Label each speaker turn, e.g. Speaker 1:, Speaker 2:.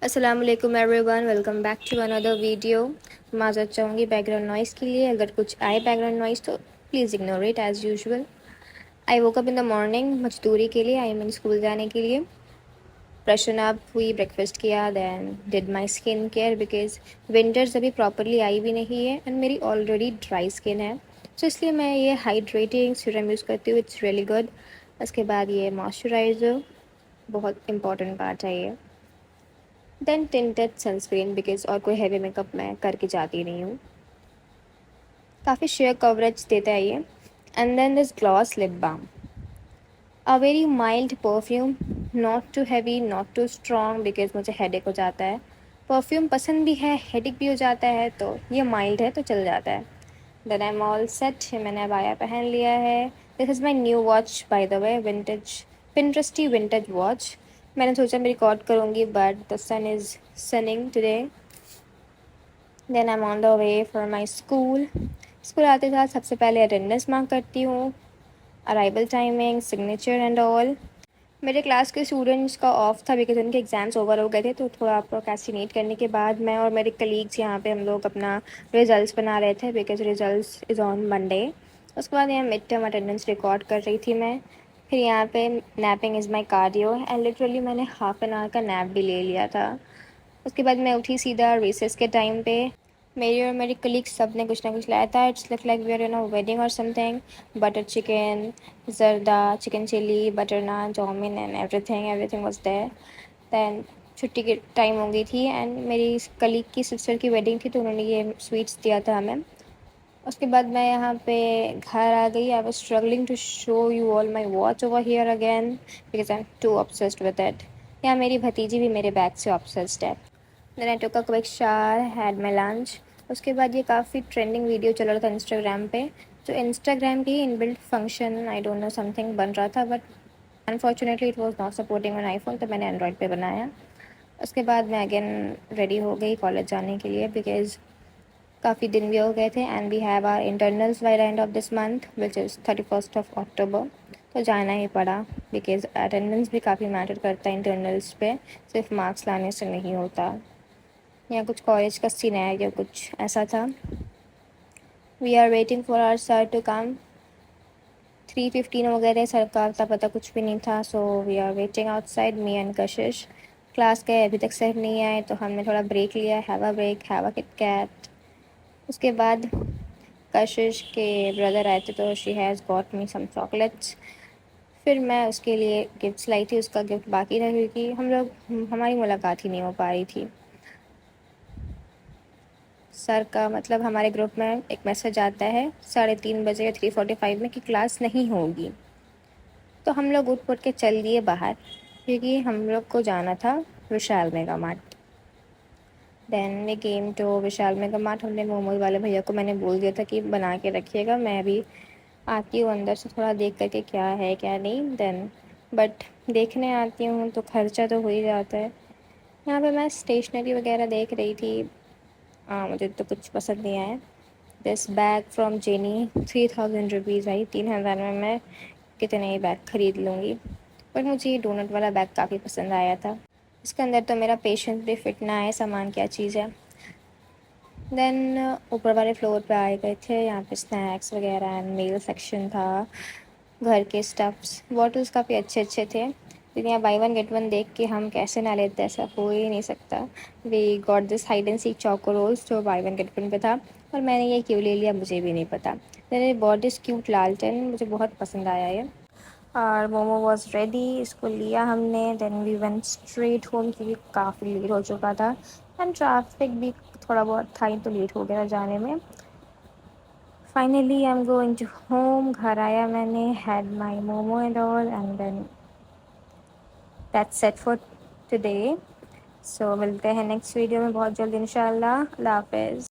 Speaker 1: अस्सलामुअलैकुम everyone, welcome back to another video. माज़रत चाहूँगी बैकग्राउंड नॉइज़ के लिए। अगर कुछ आए बैकग्राउंड नॉइज़ तो please ignore it as usual. I woke up in the morning मजदूरी के लिए, आई मीन स्कूल जाने के लिए। फ्रेशन अप हुई, ब्रेकफास्ट किया, then did my skin care because winters अभी प्रॉपरली आई भी नहीं है एंड मेरी ऑलरेडी ड्राई स्किन है, सो इसलिए मैं ये हाइड्रेटिंग सीरम यूज़ करती हूँ। It's really good. उसके बाद ये मॉइस्चराइज़र, बहुत इंपॉर्टेंट पार्ट है ये। देन टिंटेड सनस्क्रीन बिकॉज और कोई हैवी मेकअप मैं करके जाती नहीं हूँ। काफ़ी शेयर कवरेज देता है ये। And then this gloss lip balm, a very mild perfume, not too heavy not too strong because मुझे हेडेक हो जाता है। परफ्यूम पसंद भी है, हेडेक भी हो जाता है, तो ये माइल्ड है तो चल जाता है। Then I am all set. मैंने अबाया पहन लिया है। This is my new watch by the way, vintage Pinteresty vintage watch. मैंने सोचा मैं रिकॉर्ड करूँगी but the sun is sunning today. Then I am on the way for my school. School आते साथ सबसे पहले अटेंडेंस मार्क करती हूँ, arrival timing, signature and all. मेरे क्लास के स्टूडेंट्स का ऑफ था बिकॉज उनके एग्ज़ाम्स ओवर हो गए थे, तो थोड़ा प्रोक्रेस्टिनेट करने के बाद मैं और मेरे कलीग्स यहाँ पे हम लोग अपना रिजल्ट्स बना रहे थे because results is on Monday. उसके बाद यहाँ मिड टर्म अटेंडेंस रिकॉर्ड कर रही थी मैं। फिर यहाँ पे napping is my cardio and literally मैंने हाफ एन आवर का नैप भी ले लिया था। उसके बाद मैं उठी सीधा रिसेस के टाइम पे। मेरी और मेरी कलीग्स सब ने कुछ ना कुछ लाया था। It's look like we are in a wedding और something. Butter chicken, zarda, chicken chilli, butter naan, chowmein and everything was there. Then छुट्टी की टाइम हो गई थी एंड मेरी कलीग की सिस्टर की वेडिंग थी, तो उन्होंने ये स्वीट्स दिया था हमें। उसके बाद मैं यहाँ पे घर आ गई। I was struggling to show you all my watch over here again because I am too obsessed with it. या मेरी भतीजी भी मेरे बैग से ऑब्सेस्ड है। Then I took a quick shower, had my lunch. उसके बाद ये काफ़ी ट्रेंडिंग वीडियो चल रहा था इंस्टाग्राम पे, जो इंस्टाग्राम की inbuilt function I don't know something बन रहा था, but unfortunately it was not supporting on iPhone, तो मैंने एंड्रॉयड पे बनाया। उसके बाद मैं अगेन रेडी हो गई कॉलेज जाने के लिए बिकॉज काफ़ी दिन भी हो गए थे and we have our internals by the end of this month which is 31st of October. तो जाना ही पड़ा बिकॉज अटेंडेंस भी काफ़ी मैटर करता है इंटरनल्स पे, सिर्फ मार्क्स लाने से नहीं होता। या कुछ कॉलेज का सिनेरियो कुछ ऐसा था। We are waiting for our sir to come. 3:15 हो गए थे, सर का अता पता कुछ भी नहीं था, so we are waiting outside, me and Kashish. Class गए, अभी तक सर नहीं आए, तो हमने थोड़ा ब्रेक लिया, have a break, have a KitKat. उसके बाद कशिश के ब्रदर आए थे, तो she has got me some chocolates. फिर मैं उसके लिए गिफ्ट्स लाई थी, उसका गिफ्ट बाकी था क्योंकि हमारी मुलाकात ही नहीं हो पा रही थी। सर का मतलब हमारे ग्रुप में एक मैसेज आता है 3:30 बजे या 3:45 में कि क्लास नहीं होगी। तो हम लोग उठ के चल दिए बाहर क्योंकि हम लोग को जाना था Vishal Mega Mart. Then we came to Vishal Mega Mart. हमने मोमोज वाले भैया को मैंने बोल दिया था कि बना के रखिएगा, मैं अभी आती हूँ अंदर से थोड़ा देख करके क्या है क्या नहीं। देन बट देखने आती हूँ तो खर्चा तो हो ही जाता है। यहाँ पे मैं स्टेशनरी वगैरह देख रही थी। मुझे तो कुछ पसंद नहीं आया। This bag from jenny, 3000 rupees I. 3,000 में मैं कितने ही बैग ख़रीद लूँगी। पर मुझे ये डोनट वाला बैग काफ़ी पसंद आया था। इसके अंदर तो मेरा पेशेंस भी फिट ना है, सामान क्या चीज़ है। देन ऊपर वाले फ्लोर पे आए गए थे, यहाँ पे स्नैक्स वगैरह एंड मील सेक्शन था। घर के स्टफ्स बॉटल्स काफ़ी अच्छे अच्छे थे, लेकिन यहाँ बाई वन गेट वन देख के हम कैसे ना लेते, ऐसा हो ही नहीं सकता। We got this hide and seek choco rolls जो बाई वन गेट वन पे था, और मैंने ये क्यों ले लिया मुझे भी नहीं पता। मैंने बॉट दिस क्यूट लालटेन, मुझे बहुत पसंद आया ये। और मोमो वॉज रेडी, इसको लिया हमने। Then we went straight home क्योंकि काफ़ी लेट हो चुका था एंड ट्रैफिक भी थोड़ा बहुत था ही, तो लेट हो गया था जाने में। Finally I am going to home. घर आया मैंने, had my momo and all and then that's it for today. So मिलते हैं नेक्स्ट वीडियो में बहुत जल्द इंशाल्लाह। अल्लाह हाफिज़।